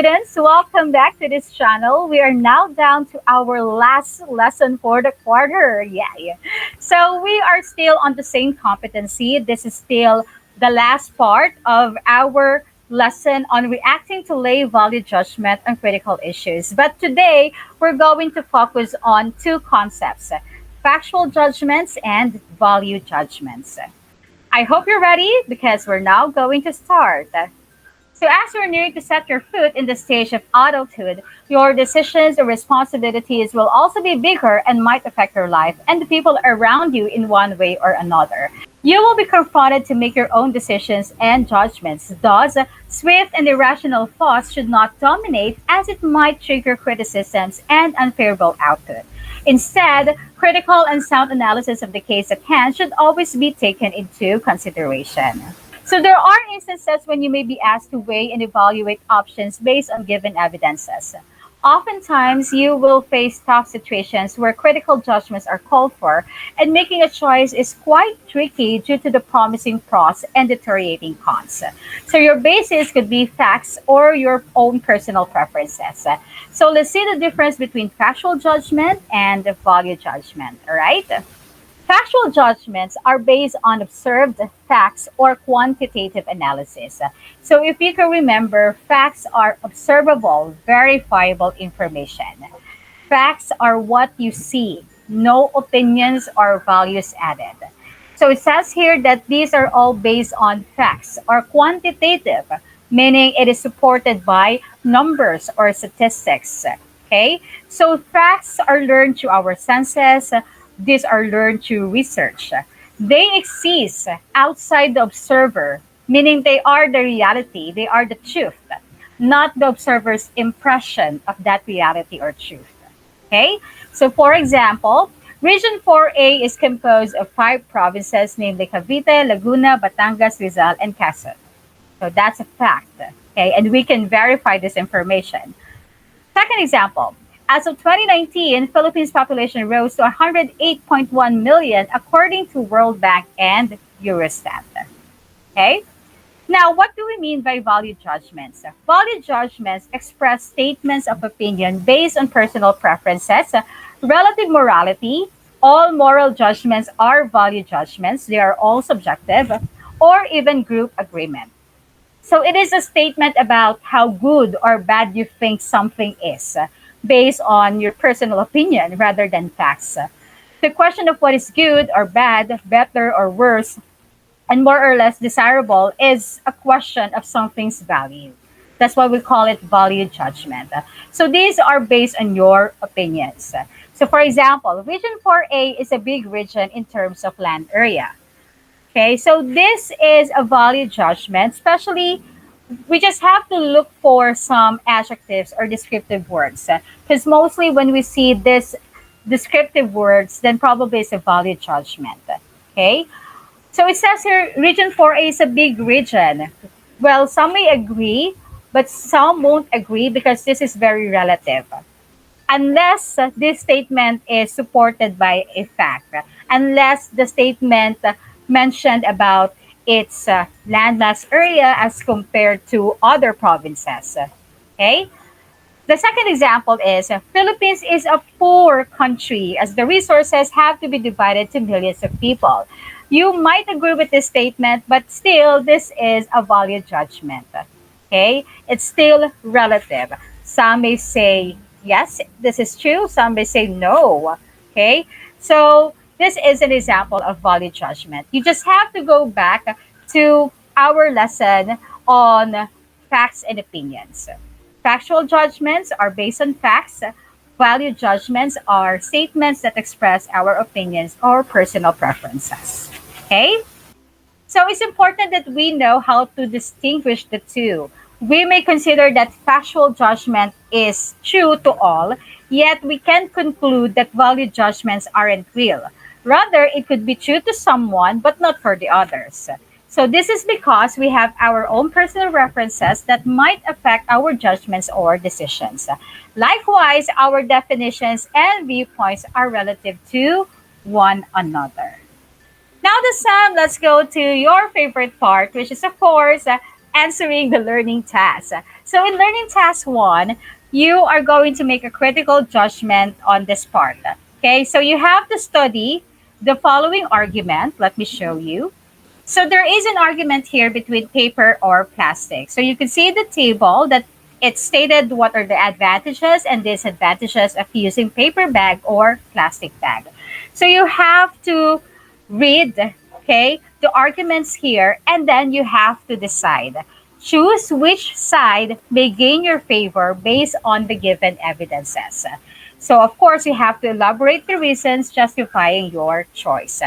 students, welcome back to this channel. We are now down to our last lesson for the quarter. Yay! So we are still on the same competency. This is still the last part of our lesson on reacting to lay value judgment on critical issues. But today, we're going to focus on two concepts, factual judgments and value judgments. I hope you're ready because we're now going to start. So, as you're nearing to set your foot in the stage of adulthood, your decisions or responsibilities will also be bigger and might affect your life and the people around you in one way or another. You will be confronted to make your own decisions and judgments. Thus, swift and irrational thoughts should not dominate as it might trigger criticisms and unfavorable output. Instead, critical and sound analysis of the case at hand should always be taken into consideration. So there are instances when you may be asked to weigh and evaluate options based on given evidences. Oftentimes, you will face tough situations where critical judgments are called for, and making a choice is quite tricky due to the promising pros and deteriorating cons. So your basis could be facts or your own personal preferences. So let's see the difference between factual judgment and value judgment, all right? Factual judgments are based on observed facts or quantitative analysis. So, if you can remember, facts are observable, verifiable information. Facts are what you see, no opinions or values added. So, it says here that these are all based on facts or quantitative, meaning it is supported by numbers or statistics. Okay, so facts are learned through our senses. These are learned through research. They exist outside the observer, meaning they are the reality, they are the truth, not the observer's impression of that reality or truth. Okay? So, for example, Region 4A is composed of five provinces, namely Cavite, Laguna, Batangas, Rizal, and Quezon. So, that's a fact. Okay? And we can verify this information. Second example, as of 2019, Philippines population rose to 108.1 million according to World Bank and Eurostat. Okay? Now, what do we mean by value judgments? Value judgments express statements of opinion based on personal preferences, relative morality. All moral judgments are value judgments. They are all subjective, or even group agreement. So it is a statement about how good or bad you think something is, based on your personal opinion rather than facts. The question of what is good or bad, better or worse, and more or less desirable is a question of something's value. That's why we call it value judgment. So these are based on your opinions. So for example, Region 4A is a big region in terms of land area. Okay, so this is a value judgment, especially we just have to look for some adjectives or descriptive words. Because mostly when we see this descriptive words, then probably it's a value judgment. Okay, so it says here Region 4A is a big region. Well, some may agree, but some won't agree because this is very relative. Unless this statement is supported by a fact, unless the statement mentioned about its landmass area as compared to other provinces. Okay? The second example is Philippines is a poor country as the resources have to be divided to millions of people. You might agree with this statement, but still, this is a value judgment. Okay? It's still relative. Some may say, yes, this is true. Some may say, no. Okay? So, this is an example of value judgment. You just have to go back to our lesson on facts and opinions. Factual judgments are based on facts. Value judgments are statements that express our opinions or personal preferences. Okay? So it's important that we know how to distinguish the two. We may consider that factual judgment is true to all, yet we can conclude that value judgments aren't real. Rather, it could be true to someone, but not for the others. So this is because we have our own personal references that might affect our judgments or decisions. Likewise, our definitions and viewpoints are relative to one another. Now, the Sam, let's go to your favorite part, which is, of course, answering the learning task. So in learning task one, you are going to make a critical judgment on this part. Okay, so you have to study the following argument. Let me show you. So there is an argument here between paper or plastic. So you can see the table that it stated what are the advantages and disadvantages of using paper bag or plastic bag. So you have to read, okay, the arguments here, and then you have to decide. Choose which side may gain your favor based on the given evidences. So of course, you have to elaborate the reasons justifying your choice.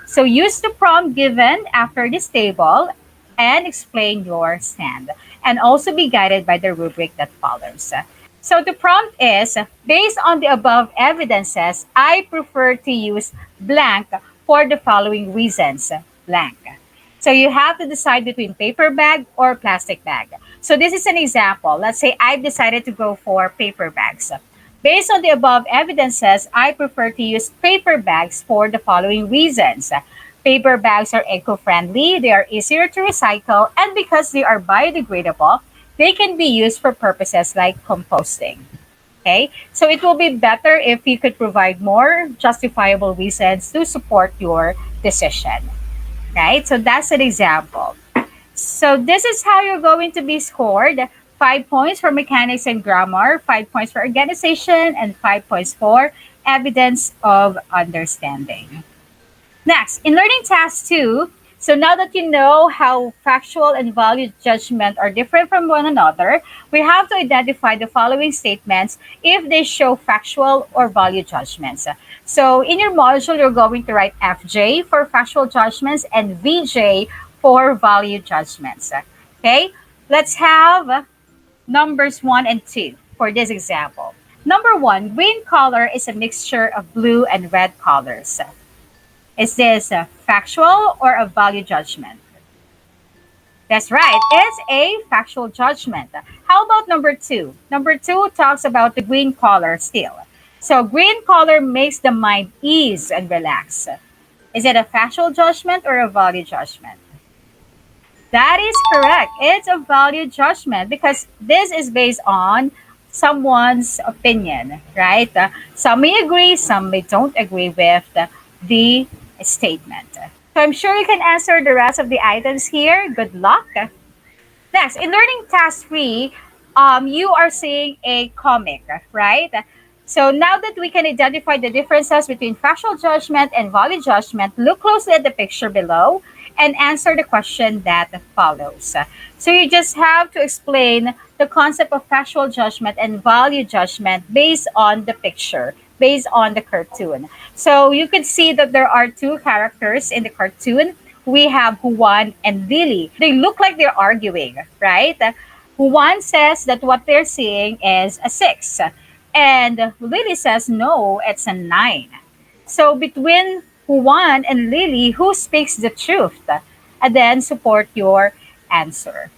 So use the prompt given after this table and explain your stand, and also be guided by the rubric that follows. So the prompt is, based on the above evidences, I prefer to use blank for the following reasons, blank. So you have to decide between paper bag or plastic bag. So this is an example. Let's say I've decided to go for paper bags. Based on the above evidences, I prefer to use paper bags for the following reasons. Paper bags are eco-friendly, they are easier to recycle, and because they are biodegradable, they can be used for purposes like composting. Okay, so it will be better if you could provide more justifiable reasons to support your decision. Right, so that's an example. So this is how you're going to be scored. 5 points for mechanics and grammar, 5 points for organization, and 5 points for evidence of understanding. Next, in learning task two, so now that you know how factual and value judgment are different from one another, we have to identify the following statements if they show factual or value judgments. So in your module, you're going to write FJ for factual judgments and VJ for value judgments. Okay, let's have numbers 1 and 2 for this example. Number 1, green color is a mixture of blue and red colors. Is this a factual or a value judgment? That's right, it's a factual judgment. How about number 2? Number 2 talks about the green color still. So green color makes the mind ease and relax. Is it a factual judgment or a value judgment? That is correct. It's a value judgment because this is based on someone's opinion, right? Some may agree, some may don't agree with the statement. So I'm sure you can answer the rest of the items here. Good luck. Next, in learning task 3, you are seeing a comic, right? So now that we can identify the differences between factual judgment and value judgment, look closely at the picture below and answer the question that follows. So you just have to explain the concept of factual judgment and value judgment based on the picture, based on the cartoon. So you can see that there are two characters in the cartoon. We have Juan and Lily. They look like they're arguing, right? Juan says that what they're seeing is a 6. And Lily says, no, it's a 9. So between Juan and Lily, who speaks the truth? And then support your answer.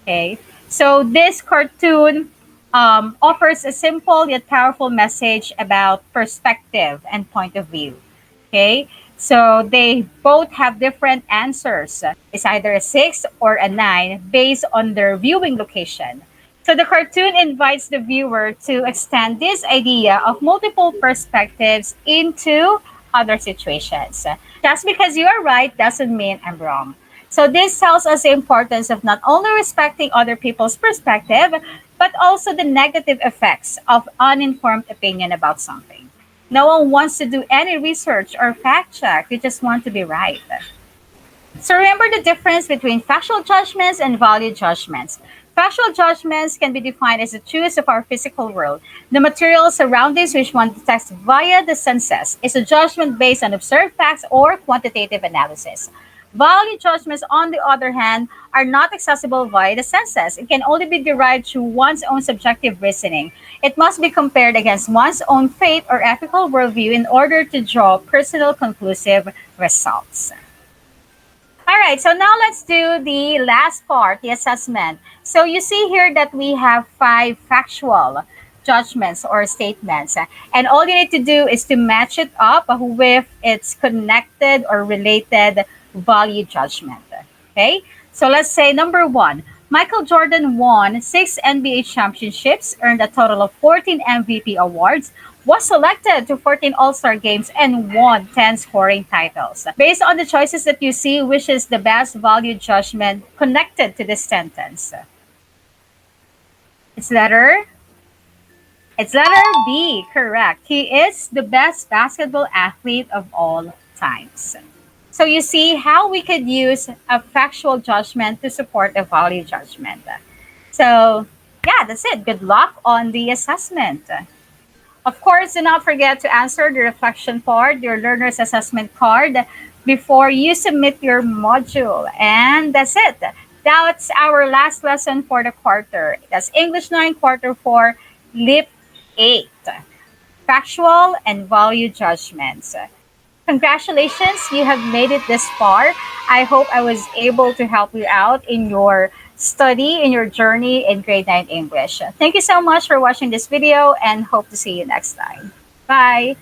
Okay. So this cartoon offers a simple yet powerful message about perspective and point of view. Okay. So they both have different answers. It's either a 6 or a 9 based on their viewing location. So the cartoon invites the viewer to extend this idea of multiple perspectives into other situations. Just because you are right doesn't mean I'm wrong. So this tells us the importance of not only respecting other people's perspective, but also the negative effects of uninformed opinion about something. No one wants to do any research or fact check. We just want to be right. So remember the difference between factual judgments and value judgments. Factual judgments can be defined as the truths of our physical world. The material surroundings which one detects via the senses is a judgment based on observed facts or quantitative analysis. Value judgments, on the other hand, are not accessible via the senses. It can only be derived through one's own subjective reasoning. It must be compared against one's own faith or ethical worldview in order to draw personal conclusive results. All right, so now let's do the last part, the assessment. So you see here that we have 5 factual judgments or statements. And all you need to do is to match it up with its connected or related value judgment. Okay, so let's say number 1, Michael Jordan won 6 NBA championships, earned a total of 14 MVP awards, was selected to 14 All-Star games, and won 10 scoring titles. Based on the choices that you see, which is the best value judgment connected to this sentence? It's letter It's letter B, correct. He is the best basketball athlete of all times. So you see how we could use a factual judgment to support a value judgment. So yeah, that's it. Good luck on the assessment. Of course, do not forget to answer the reflection part, your learner's assessment card, before you submit your module. And that's it. That's our last lesson for the quarter. That's English 9, quarter 4, lip 8, factual and value judgments. Congratulations, you have made it this far. I hope I was able to help you out in your study, in your journey in grade 9 English. Thank you so much for watching this video and hope to see you next time. Bye.